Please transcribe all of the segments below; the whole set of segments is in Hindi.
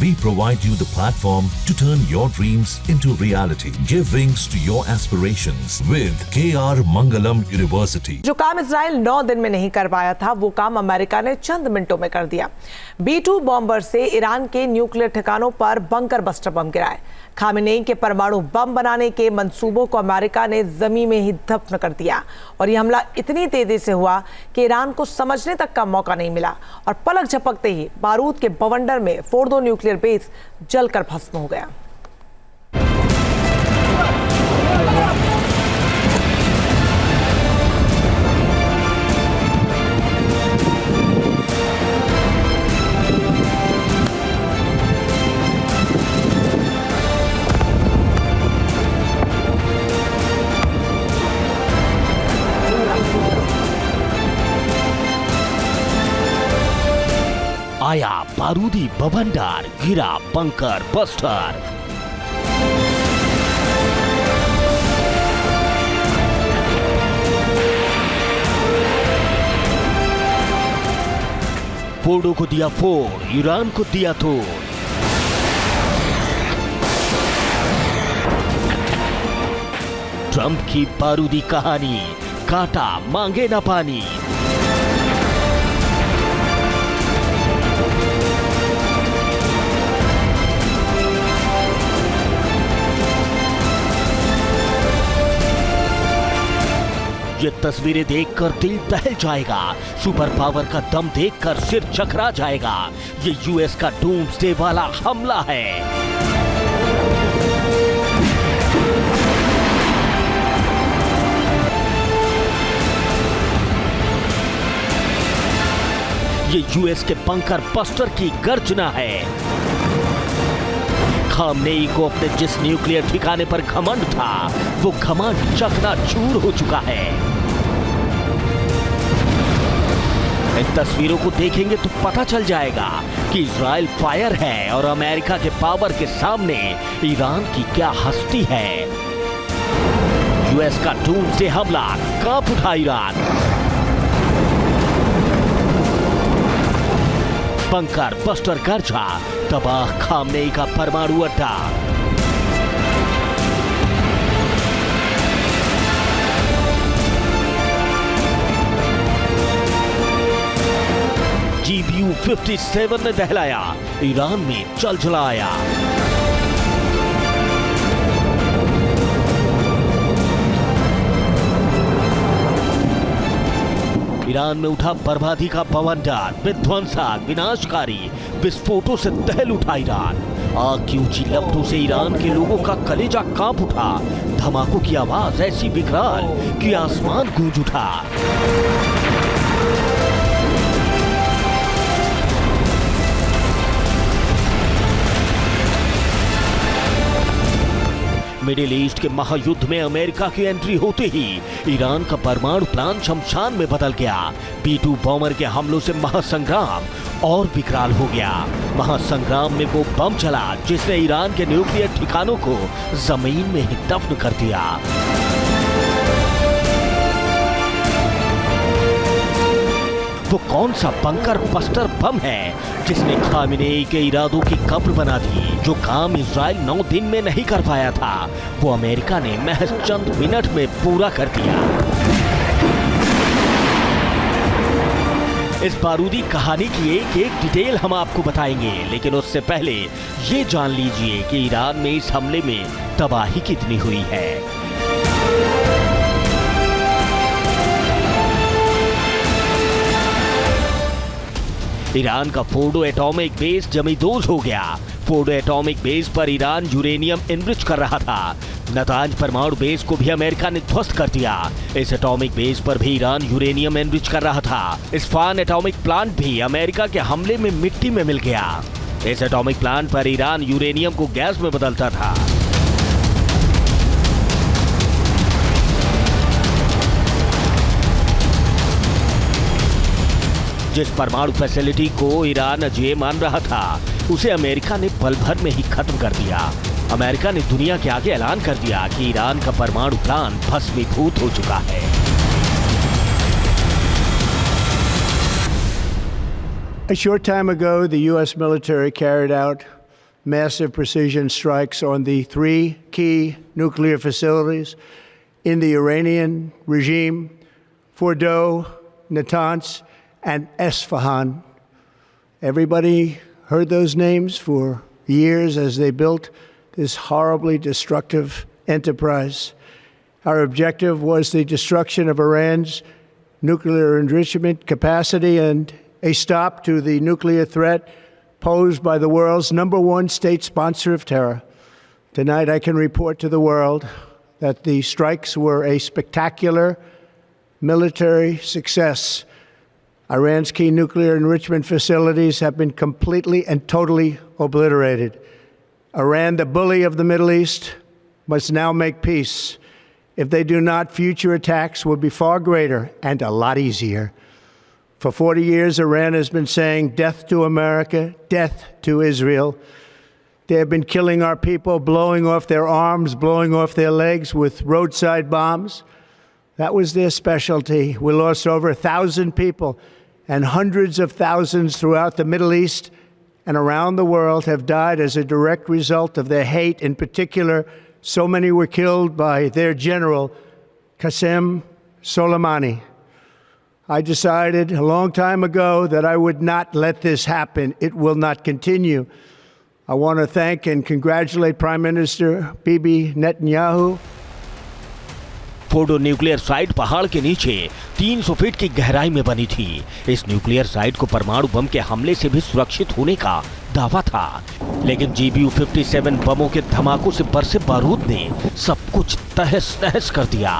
We provide you the platform to turn your dreams into reality. Give wings to your aspirations with KR Mangalam University. जो काम इजराइल 9 दिन में नहीं कर पाया था, वो काम अमेरिका ने चंद मिनटों में कर दिया। B-2 बॉम्बर से ईरान के न्यूक्लियर ठिकानों पर बंकर बस्टर बम गिराए। खामेनेई के परमाणु बम बनाने के मंसूबों को अमेरिका ने जमीन में ही दफन कर दिया और यह हमला इतनी तेजी से हुआ कि ईरान को समझने तक का मौका नहीं मिला और पलक झपकते ही बारूद के बवंडर में फोर्डो न्यूक्लियर बेस जलकर भस्म हो गया। आया बारूदी बवंडर, गिरा बंकर बस्टर। फोर्डो को दिया फोड़, ईरान को दिया तोड़। ट्रंप की बारूदी कहानी, काटा मांगे ना पानी। ये तस्वीरें देखकर दिल दहल जाएगा, सुपर पावर का दम देखकर सिर चकरा जाएगा। ये यूएस का डूम्सडे वाला हमला है। ये यूएस के बंकर बस्टर की गर्जना है। खामेनेई को अपने जिस न्यूक्लियर ठिकाने पर घमंड था, वो घमंड चकनाचूर हो चुका है। इन तस्वीरों को देखेंगे तो पता चल जाएगा कि इजराइल फायर है और अमेरिका के पावर के सामने ईरान की क्या हस्ती है। यूएस का डूम्सडे हमला, कांप उठा ईरान। बंकर बस्टर गर्जा, तबाह खामेनेई का परमाणु अड्डा। GBU-57 ने दहलाया, ईरान में जलजलाया। ईरान में उठा बर्बादी का बवंडर, विध्वंसक, विनाशकारी विस्फोटों से दहल उठा ईरान। आग की ऊंची लपटों से ईरान के लोगों का कलेजा कांप उठा। धमाकों की आवाज ऐसी विकराल कि आसमान गूंज उठा। मिडिल ईस्ट के महायुद्ध में अमेरिका की एंट्री होते ही ईरान का परमाणु प्लांट शमशान में बदल गया। B-2 बॉम्बर के हमलों से महासंग्राम और विकराल हो गया। महासंग्राम में वो बम चला जिसने ईरान के न्यूक्लियर ठिकानों को जमीन में ही दफन कर दिया। वो कौन सा बंकर बस्टर बम है जिसने खामेनेई के इरादों की कब्र बना दी। जो काम इजराइल 9 दिन में नहीं कर पाया था, वो अमेरिका ने महज चंद मिनट में पूरा कर दिया। इस बारूदी कहानी की एक एक डिटेल हम आपको बताएंगे, लेकिन उससे पहले ये जान लीजिए कि ईरान में इस हमले में तबाही कितनी हुई है। ईरान का फोर्डो एटॉमिक बेस जमींदोज हो गया। फोर्डो एटॉमिक बेस पर ईरान यूरेनियम एनरिच कर रहा था। नतांज परमाणु बेस को भी अमेरिका ने ध्वस्त कर दिया। इस एटॉमिक बेस पर भी ईरान यूरेनियम एनरिच कर रहा था। इस्फहान एटॉमिक प्लांट भी अमेरिका के हमले में मिट्टी में मिल गया। इस एटॉमिक प्लांट पर ईरान यूरेनियम को गैस में बदलता था। जिस परमाणु फैसिलिटी को ईरान अजेय मान रहा था, उसे अमेरिका ने पल भर में ही खत्म कर दिया। अमेरिका ने दुनिया के आगे ऐलान कर दिया कि ईरान का परमाणु प्लान भस्मीभूत हो चुका है। A short time ago, the U.S. military carried out massive precision strikes on the 3 key nuclear facilities in the Iranian regime, Fordow, Natanz, and Esfahan. Everybody heard those names for years as they built this horribly destructive enterprise. Our objective was the destruction of Iran's nuclear enrichment capacity and a stop to the nuclear threat posed by the world's #1 state sponsor of terror. Tonight, I can report to the world that the strikes were a spectacular military success. Iran's key nuclear enrichment facilities have been completely and totally obliterated. Iran, the bully of the Middle East, must now make peace. If they do not, future attacks will be far greater and a lot easier. For 40 years, Iran has been saying death to America, death to Israel. They have been killing our people, blowing off their arms, blowing off their legs with roadside bombs. That was their specialty. We lost over 1,000 people, and hundreds of thousands throughout the Middle East and around the world have died as a direct result of their hate. In particular, so many were killed by their general, Qasem Soleimani. I decided a long time ago that I would not let this happen. It will not continue. I want to thank and congratulate Prime Minister Bibi Netanyahu. Fordow nuclear site पहाड़ के नीचे 300 फीट की गहराई में बनी थी। इस न्यूक्लियर साइट को परमाणु बम के हमले से भी सुरक्षित होने का दावा था, लेकिन GBU-57 बमों के धमाकों से बरसे बारूद ने सब कुछ तहस नहस कर दिया।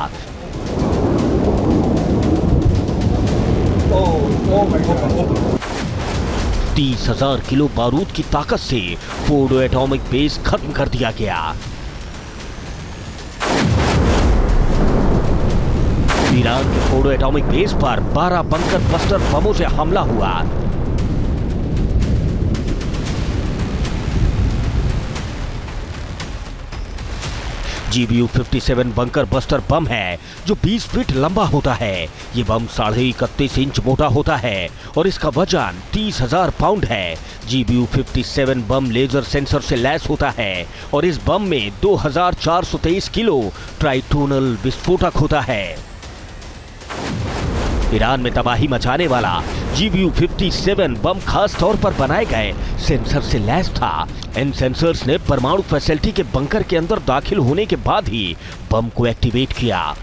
30,000 किलो बारूद की ताकत से फोर्डो एटॉमिक बेस खत्म कर दिया गया। ईरान के फोर्डो एटॉमिक बेस पर 12 बंकर बस्टर बमों से हमला हुआ। GBU-57 बंकर बस्टर बम है जो 20 फीट लंबा होता है। ये बम 31.5 इंच मोटा होता है और इसका वजन 30,000 पाउंड है। GBU-57 बम लेजर सेंसर से लैस होता है और इस बम में 2,423 किलो ट्राइटोनल विस्फोटक होता है। ईरान में तबाही मचाने वाला GBU-57 बम खास तौर पर बनाए गए सेंसर से लैस था। इन सेंसर्स ने परमाणु फैसिलिटी के बंकर के अंदर दाखिल होने के बाद ही बम को एक्टिवेट किया।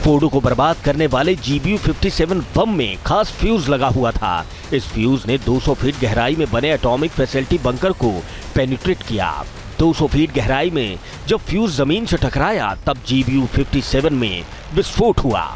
फोर्डो को बर्बाद करने वाले GBU-57 बम में खास फ्यूज लगा हुआ था। इस फ्यूज ने 200 फीट गहराई में बने एटॉमिक फैसिलिटी बंकर को पेनिट्रेट किया। 200 फीट गहराई में जब फ्यूज जमीन से टकराया तब GBU-57 में विस्फोट हुआ।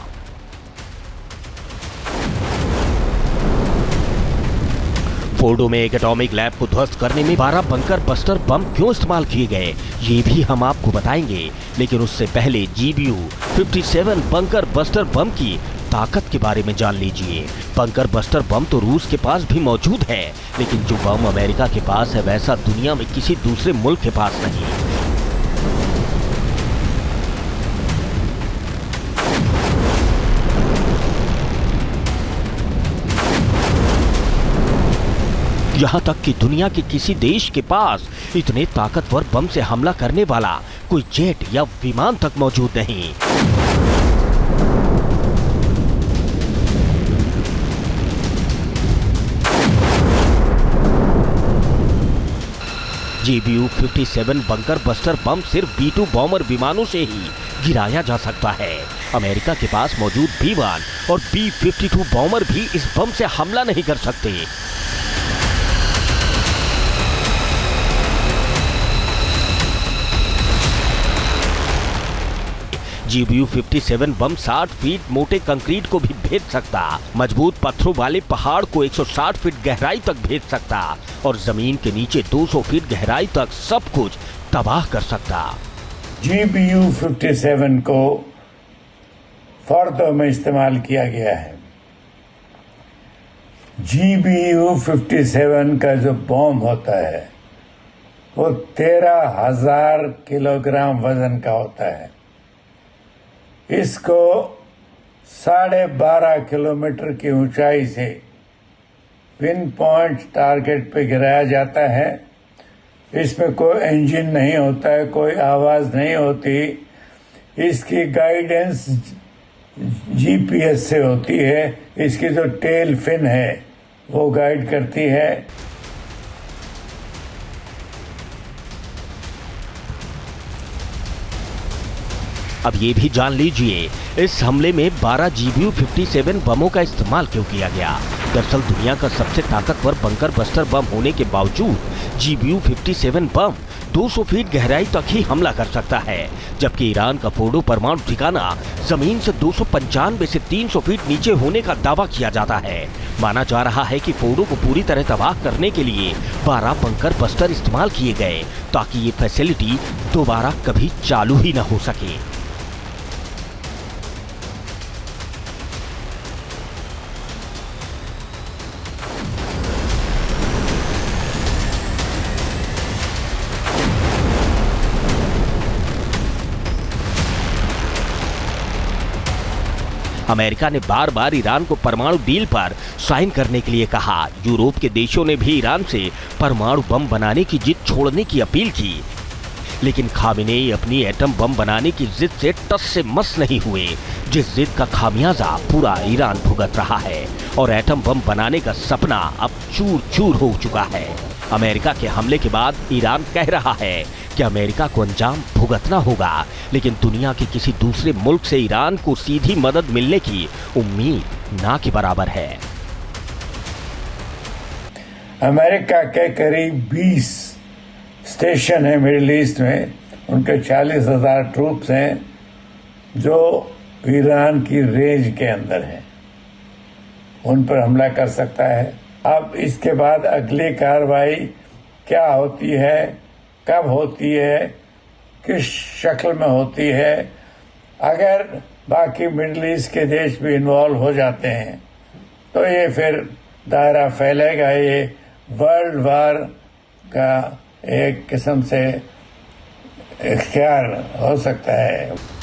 फोर्डो में एक एटॉमिक लैब को ध्वस्त करने में 12 बंकर बस्टर बम क्यों इस्तेमाल किए गए ये भी हम आपको बताएंगे, लेकिन उससे पहले GBU-57 बंकर बस्टर बम की ताकत के बारे में जान लीजिए। बंकर बस्टर बम तो रूस के पास भी मौजूद है, लेकिन जो बम अमेरिका के पास है वैसा दुनिया में किसी दूसरे मुल्क के पास नहीं। यहाँ तक कि दुनिया के किसी देश के पास इतने ताकतवर बम से हमला करने वाला कोई जेट या विमान तक मौजूद नहीं। GBU-57 बंकर बस्टर बम सिर्फ B-2 बॉम्बर विमानों से ही गिराया जा सकता है। अमेरिका के पास मौजूद B-1 और B-52 बॉम्बर भी इस बम से हमला नहीं कर सकते। GBU-57 बम 60 फीट मोटे कंक्रीट को भी भेद सकता, मजबूत पत्थरों वाले पहाड़ को 160 फीट गहराई तक भेद सकता और जमीन के नीचे 200 फीट गहराई तक सब कुछ तबाह कर सकता। GBU-57 को फोर्डो में इस्तेमाल किया गया है। GBU-57 का जो बम होता है वो 13,000 किलोग्राम वजन का होता है। इसको 12.5 किलोमीटर की ऊंचाई से पिन पॉइंट टारगेट पे गिराया जाता है। इसमें कोई इंजन नहीं होता है, कोई आवाज नहीं होती। इसकी गाइडेंस जीपीएस से होती है। इसकी जो टेल फिन है वो गाइड करती है। अब ये भी जान लीजिए इस हमले में 12 GBU-57 बमों का इस्तेमाल क्यों किया गया। दरअसल दुनिया का सबसे ताकतवर बंकर बस्टर बम होने के बावजूद GBU-57 बम 200 फीट गहराई तक ही हमला कर सकता है, जबकि ईरान का फोर्डो परमाणु ठिकाना जमीन से 295 से 300 फीट नीचे होने का दावा किया जाता है। माना जा रहा है कि फोर्डो को पूरी तरह तबाह करने के लिए 12 बंकर बस्टर इस्तेमाल किए गए ताकि ये फैसिलिटी दोबारा कभी चालू ही न हो सके। अमेरिका ने बार बार ईरान को परमाणु डील पर साइन करने के लिए कहा। यूरोप के देशों ने भी ईरान से परमाणु बम बनाने की जिद छोड़ने की अपील की, लेकिन खामेनेई अपनी एटम बम बनाने की जिद से टस से मस नहीं हुए, जिस जिद का खामियाजा पूरा ईरान भुगत रहा है और एटम बम बनाने का सपना अब चूर चूर हो चुका है। अमेरिका के हमले के बाद ईरान कह रहा है कि अमेरिका को अंजाम भुगतना होगा, लेकिन दुनिया के किसी दूसरे मुल्क से ईरान को सीधी मदद मिलने की उम्मीद ना के बराबर है। अमेरिका के करीब 20 स्टेशन है मिडिल ईस्ट में। उनके 40,000 ट्रूप्स हैं जो ईरान की रेंज के अंदर हैं। उन पर हमला कर सकता है। अब इसके बाद अगली कार्रवाई क्या होती है, कब होती है, किस शक्ल में होती है, अगर बाकी मिडिल ईस्ट के देश भी इन्वॉल्व हो जाते हैं तो ये फिर दायरा फैलेगा। ये वर्ल्ड वार का एक किस्म से इख्तियार हो सकता है।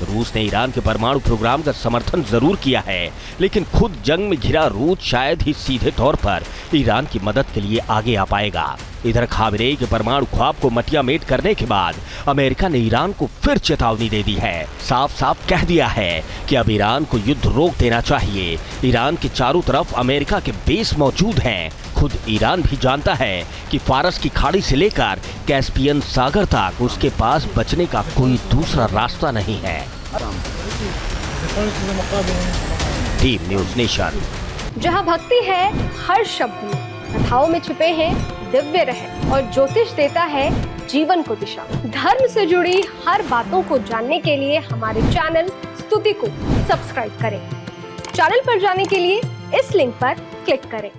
रूस ने ईरान के परमाणु प्रोग्राम का समर्थन जरूर किया है, लेकिन खुद जंग में घिरा रूस शायद ही सीधे तौर पर ईरान की मदद के लिए आगे आ पाएगा। इधर खामेनेई के परमाणु ख्वाब को मटियामेट करने के बाद अमेरिका ने ईरान को फिर चेतावनी दे दी है। साफ साफ कह दिया है कि अब ईरान को युद्ध रोक देना चाहिए। ईरान के चारों तरफ अमेरिका के बेस मौजूद हैं। खुद ईरान भी जानता है कि फारस की खाड़ी से लेकर कैस्पियन सागर तक उसके पास बचने का कोई दूसरा रास्ता नहीं है। Team news nation. जहां भक्ति है हर शब्द में, कथाओं में छुपे हैं दिव्य रहस्य और ज्योतिष देता है जीवन को दिशा। धर्म से जुड़ी हर बातों को जानने के लिए हमारे चैनल स्तुति को सब्सक्राइब करें। चैनल पर जाने के लिए इस लिंक पर क्लिक करें।